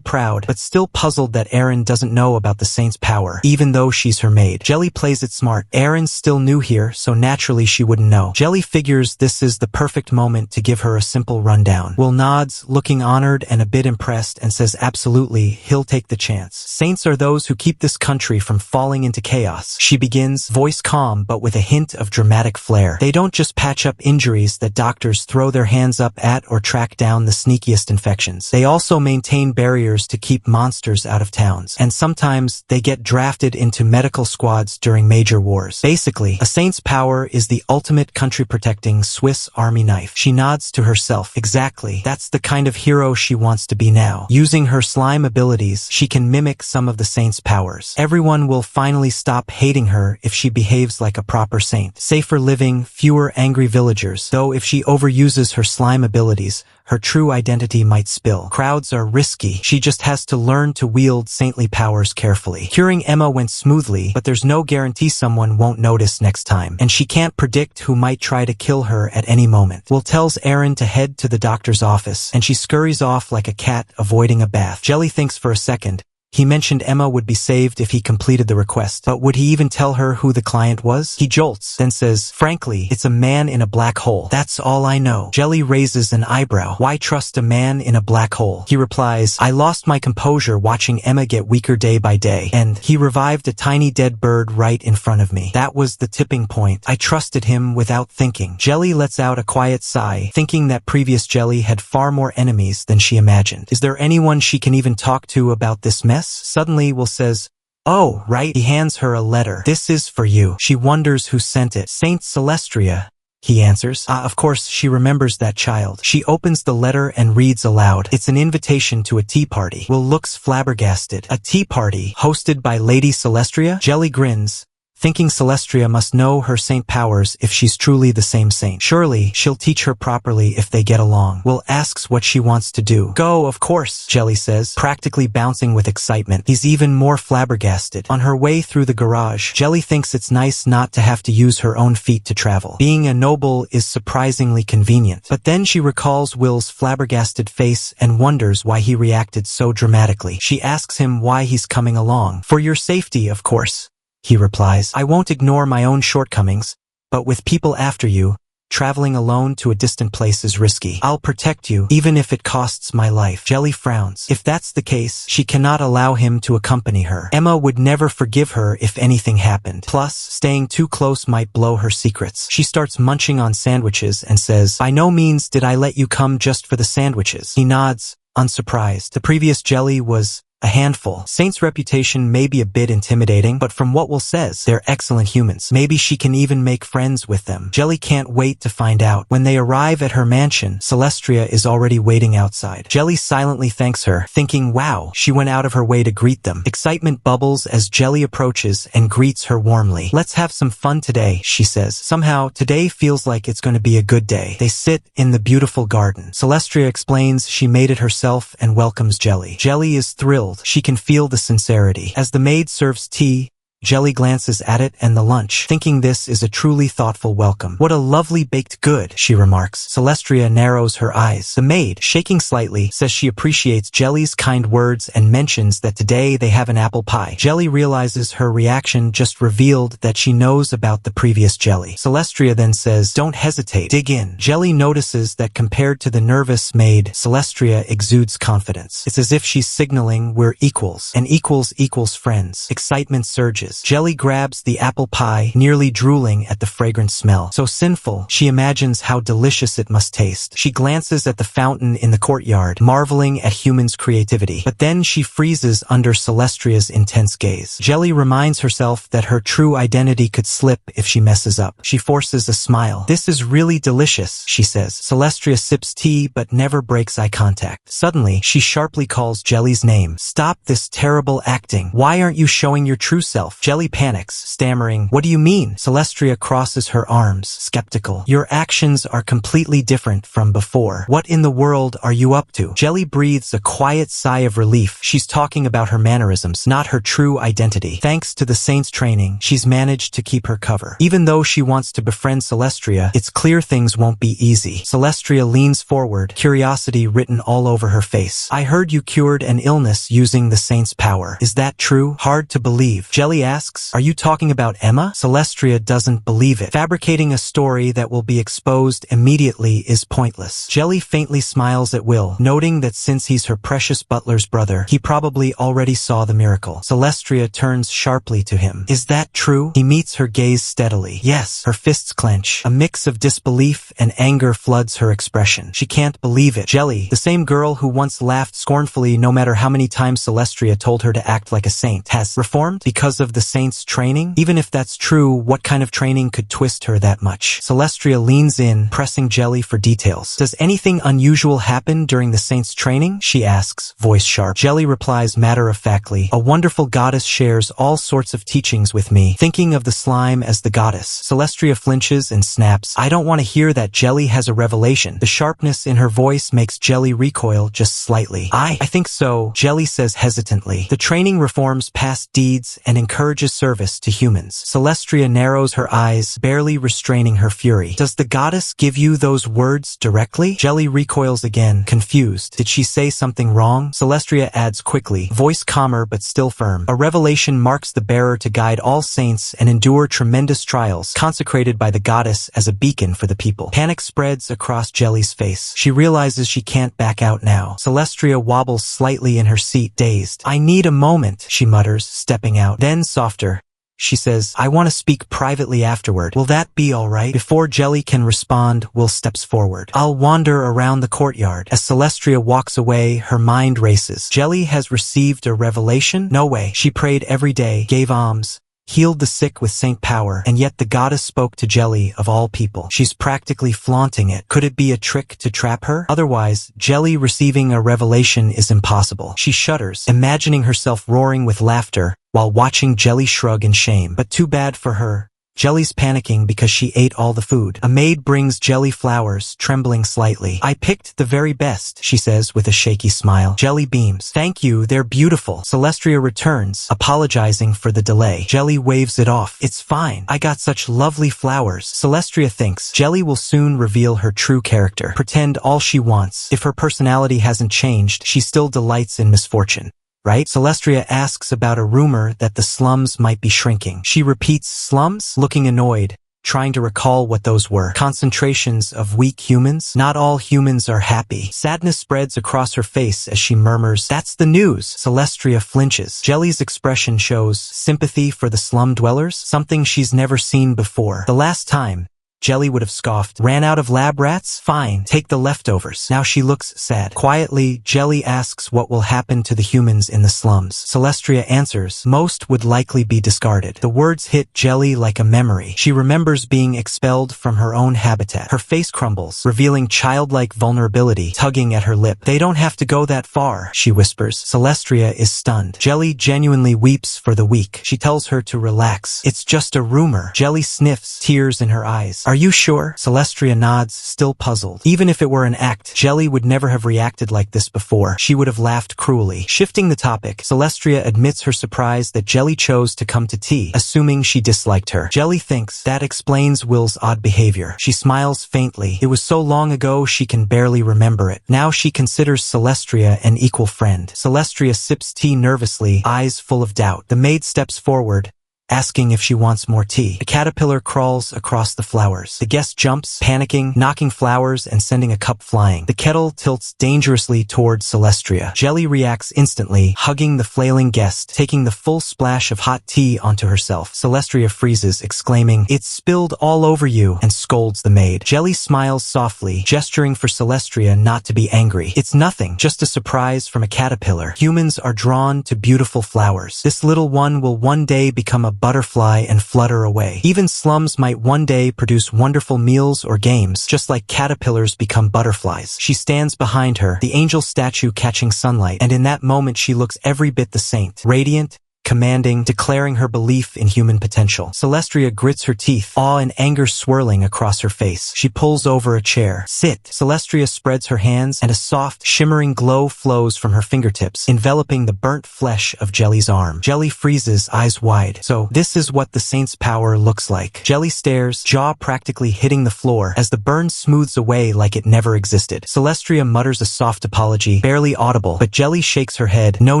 proud, but still puzzled that Erin doesn't know about the saint's power, even though she's her maid. Jelly plays it smart. Erin's still new here, so naturally she wouldn't know. Jelly figures this is the perfect moment to give her a simple rundown. Will nods, looking honored and a bit impressed, and says absolutely, he'll take the chance. Saints are those who keep this country from falling into chaos. She begins, voice calm but with a hint of dramatic flair. They don't just patch up injuries that doctors throw their hands up at or track down the sneakiest infections. They also maintain barriers to keep monsters out of towns. And sometimes they get drafted into medical squads during major wars. Basically, a saint's power is the ultimate country-protecting Swiss Army knife. She nods to herself. Exactly. That's the kind of hero she wants to be now. Using her slime abilities, she can mimic some of the saint's powers. Everyone will finally stop hating her if she behaves like a proper saint. Safer living, fewer angry villagers. Though if she overuses her slime abilities, her true identity might spill. Crowds are risky. She just has to learn to wield saintly powers carefully. Curing Emma went smoothly, but there's no guarantee someone won't notice next time. And she can't predict who might try to kill her at any moment. Will tells Erin to head to the doctor's office, and she scurries off like a cat avoiding a bath. Jelly thinks for a second. He mentioned Emma would be saved if he completed the request, but would he even tell her who the client was? He jolts, then says, frankly, it's a man in a black hole. That's all I know. Jelly raises an eyebrow. Why trust a man in a black hole? He replies, I lost my composure watching Emma get weaker day by day, and he revived a tiny dead bird right in front of me. That was the tipping point. I trusted him without thinking. Jelly lets out a quiet sigh, thinking that previous Jelly had far more enemies than she imagined. Is there anyone she can even talk to about this mess? Suddenly Will says, oh, right. He hands her a letter. This is for you. She wonders who sent it. Saint Celestria, he answers. Of course, she remembers that child. She opens the letter and reads aloud. It's an invitation to a tea party. Will looks flabbergasted. A tea party hosted by Lady Celestria? Jelly grins, thinking Celestria must know her saint powers if she's truly the same saint. Surely, she'll teach her properly if they get along. Will asks what she wants to do. Go, of course, Jelly says, practically bouncing with excitement. He's even more flabbergasted. On her way through the garage, Jelly thinks it's nice not to have to use her own feet to travel. Being a noble is surprisingly convenient. But then she recalls Will's flabbergasted face and wonders why he reacted so dramatically. She asks him why he's coming along. For your safety, of course, he replies. I won't ignore my own shortcomings, but with people after you, traveling alone to a distant place is risky. I'll protect you, even if it costs my life. Jelly frowns. If that's the case, she cannot allow him to accompany her. Emma would never forgive her if anything happened. Plus, staying too close might blow her secrets. She starts munching on sandwiches and says, by no means did I let you come just for the sandwiches. He nods, unsurprised. The previous Jelly was A handful. Saint's reputation may be a bit intimidating, but from what Will says, they're excellent humans. Maybe she can even make friends with them. Jelly can't wait to find out. When they arrive at her mansion, Celestria is already waiting outside. Jelly silently thanks her, thinking, wow, she went out of her way to greet them. Excitement bubbles as Jelly approaches and greets her warmly. Let's have some fun today, she says. Somehow, today feels like it's going to be a good day. They sit in the beautiful garden. Celestria explains she made it herself and welcomes Jelly. Jelly is thrilled. She can feel the sincerity. As the maid serves tea, Jelly glances at it and the lunch, thinking this is a truly thoughtful welcome. What a lovely baked good, she remarks. Celestria narrows her eyes. The maid, shaking slightly, says she appreciates Jelly's kind words and mentions that today they have an apple pie. Jelly realizes her reaction just revealed that she knows about the previous Jelly. Celestria then says, don't hesitate, dig in. Jelly notices that compared to the nervous maid, Celestria exudes confidence. It's as if she's signaling we're equals, and equals equals friends. Excitement surges. Jelly grabs the apple pie, nearly drooling at the fragrant smell. So sinful, she imagines how delicious it must taste. She glances at the fountain in the courtyard, marveling at humans' creativity. But then she freezes under Celestria's intense gaze. Jelly reminds herself that her true identity could slip if she messes up. She forces a smile. This is really delicious, she says. Celestria sips tea but never breaks eye contact. Suddenly, she sharply calls Jelly's name. Stop this terrible acting. Why aren't you showing your true self? Jelly panics, stammering, what do you mean? Celestria crosses her arms, skeptical. Your actions are completely different from before. What in the world are you up to? Jelly breathes a quiet sigh of relief. She's talking about her mannerisms, not her true identity. Thanks to the Saint's training, she's managed to keep her cover. Even though she wants to befriend Celestria, it's clear things won't be easy. Celestria leans forward, curiosity written all over her face. I heard you cured an illness using the Saint's power. Is that true? Hard to believe. Jelly asks, are you talking about Emma? Celestria doesn't believe it. Fabricating a story that will be exposed immediately is pointless. Jelly faintly smiles at Will, noting that since he's her precious butler's brother, he probably already saw the miracle. Celestria turns sharply to him. Is that true? He meets her gaze steadily. Yes, her fists clench. A mix of disbelief and anger floods her expression. She can't believe it. Jelly, the same girl who once laughed scornfully no matter how many times Celestria told her to act like a saint, has reformed because of the Saint's training? Even if that's true, what kind of training could twist her that much? Celestria leans in, pressing Jelly for details. Does anything unusual happen during the Saint's training? She asks, voice sharp. Jelly replies matter-of-factly, a wonderful goddess shares all sorts of teachings with me. Thinking of the slime as the goddess, Celestria flinches and snaps. I don't want to hear that. Jelly has a revelation. The sharpness in her voice makes Jelly recoil just slightly. I think so, Jelly says hesitantly. The training reforms past deeds and encourages service to humans. Celestria narrows her eyes, barely restraining her fury. Does the goddess give you those words directly? Jelly recoils again, confused. Did she say something wrong? Celestria adds quickly, voice calmer but still firm. A revelation marks the bearer to guide all saints and endure tremendous trials, consecrated by the goddess as a beacon for the people. Panic spreads across Jelly's face. She realizes she can't back out now. Celestria wobbles slightly in her seat, dazed. I need a moment, she mutters, stepping out. Then softer, she says, I want to speak privately afterward. Will that be all right? Before Jelly can respond, Will steps forward. I'll wander around the courtyard. As Celestria walks away, her mind races. Jelly has received a revelation? No way. She prayed every day, gave alms, healed the sick with saint power, and yet the goddess spoke to Jelly of all people. She's practically flaunting it. Could it be a trick to trap her? Otherwise, Jelly receiving a revelation is impossible. She shudders, imagining herself roaring with laughter while watching Jelly shrug in shame. But too bad for her. Jelly's panicking because she ate all the food. A maid brings Jelly flowers, trembling slightly. I picked the very best, she says with a shaky smile. Jelly beams. Thank you, they're beautiful. Celestria returns, apologizing for the delay. Jelly waves it off. It's fine. I got such lovely flowers. Celestria thinks Jelly will soon reveal her true character. Pretend all she wants. If her personality hasn't changed, she still delights in misfortune. Right? Celestria asks about a rumor that the slums might be shrinking. She repeats, slums? Looking annoyed, trying to recall what those were. Concentrations of weak humans? Not all humans are happy. Sadness spreads across her face as she murmurs, that's the news. Celestria flinches. Jelly's expression shows sympathy for the slum dwellers, something she's never seen before. The last time Jelly would have scoffed. Ran out of lab rats? Fine, take the leftovers. Now she looks sad. Quietly, Jelly asks what will happen to the humans in the slums. Celestria answers, most would likely be discarded. The words hit Jelly like a memory. She remembers being expelled from her own habitat. Her face crumbles, revealing childlike vulnerability, tugging at her lip. They don't have to go that far, she whispers. Celestria is stunned. Jelly genuinely weeps for the weak. She tells her to relax. It's just a rumor. Jelly sniffs, tears in her eyes. Are you sure? Celestria nods, still puzzled. Even if it were an act, Jelly would never have reacted like this before. She would have laughed cruelly. Shifting the topic, Celestria admits her surprise that Jelly chose to come to tea, assuming she disliked her. Jelly thinks that explains Will's odd behavior. She smiles faintly. It was so long ago she can barely remember it. Now she considers Celestria an equal friend. Celestria sips tea nervously, eyes full of doubt. The maid steps forward, asking if she wants more tea. The caterpillar crawls across the flowers. The guest jumps, panicking, knocking flowers and sending a cup flying. The kettle tilts dangerously towards Celestria. Jelly reacts instantly, hugging the flailing guest, taking the full splash of hot tea onto herself. Celestria freezes, exclaiming, "It's spilled all over you," and scolds the maid. Jelly smiles softly, gesturing for Celestria not to be angry. It's nothing, just a surprise from a caterpillar. Humans are drawn to beautiful flowers. This little one will one day become a butterfly and flutter away. Even slums might one day produce wonderful meals or games, just like caterpillars become butterflies. She stands behind her, the angel statue catching sunlight, and in that moment she looks every bit the saint, radiant, commanding, declaring her belief in human potential. Celestria grits her teeth, awe and anger swirling across her face. She pulls over a chair. Sit. Celestria spreads her hands, and a soft, shimmering glow flows from her fingertips, enveloping the burnt flesh of Jelly's arm. Jelly freezes, eyes wide. So, this is what the saint's power looks like. Jelly stares, jaw practically hitting the floor, as the burn smooths away like it never existed. Celestria mutters a soft apology, barely audible, but Jelly shakes her head. No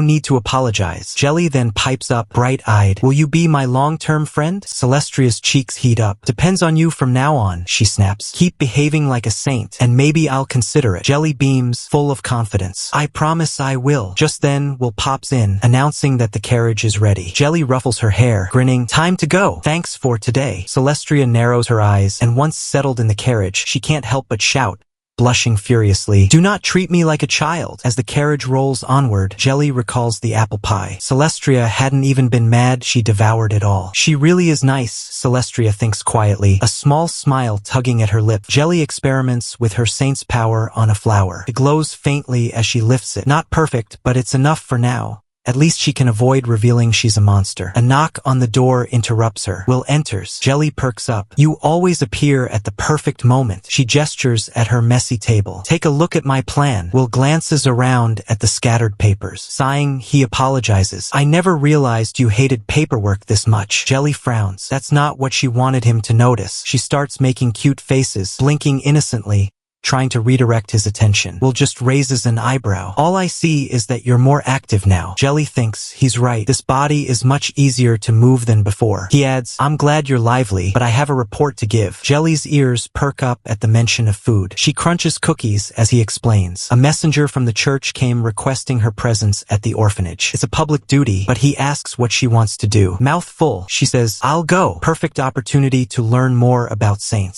need to apologize. Jelly then pipes up, bright-eyed. Will you be my long-term friend? Celestria's cheeks heat up. Depends on you from now on, she snaps. Keep behaving like a saint, and maybe I'll consider it. Jelly beams, full of confidence. I promise I will. Just then, Will pops in, announcing that the carriage is ready. Jelly ruffles her hair, grinning, time to go. Thanks for today. Celestria narrows her eyes, and once settled in the carriage, she can't help but shout, blushing furiously, "Do not treat me like a child." As the carriage rolls onward, Jelly recalls the apple pie. Celestria hadn't even been mad, she devoured it all. She really is nice, Celestria thinks quietly, a small smile tugging at her lip. Jelly experiments with her saint's power on a flower. It glows faintly as she lifts it. Not perfect, but it's enough for now. At least she can avoid revealing she's a monster. A knock on the door interrupts her. Will enters. Jelly perks up. You always appear at the perfect moment. She gestures at her messy table. Take a look at my plan. Will glances around at the scattered papers. Sighing, he apologizes. I never realized you hated paperwork this much. Jelly frowns. That's not what she wanted him to notice. She starts making cute faces, blinking innocently, trying to redirect his attention. Will just raises an eyebrow. All I see is that you're more active now. Jelly thinks he's right. This body is much easier to move than before. He adds, I'm glad you're lively, but I have a report to give. Jelly's ears perk up at the mention of food. She crunches cookies as he explains. A messenger from the church came requesting her presence at the orphanage. It's a public duty, but he asks what she wants to do. Mouth full, she says, I'll go. Perfect opportunity to learn more about saints.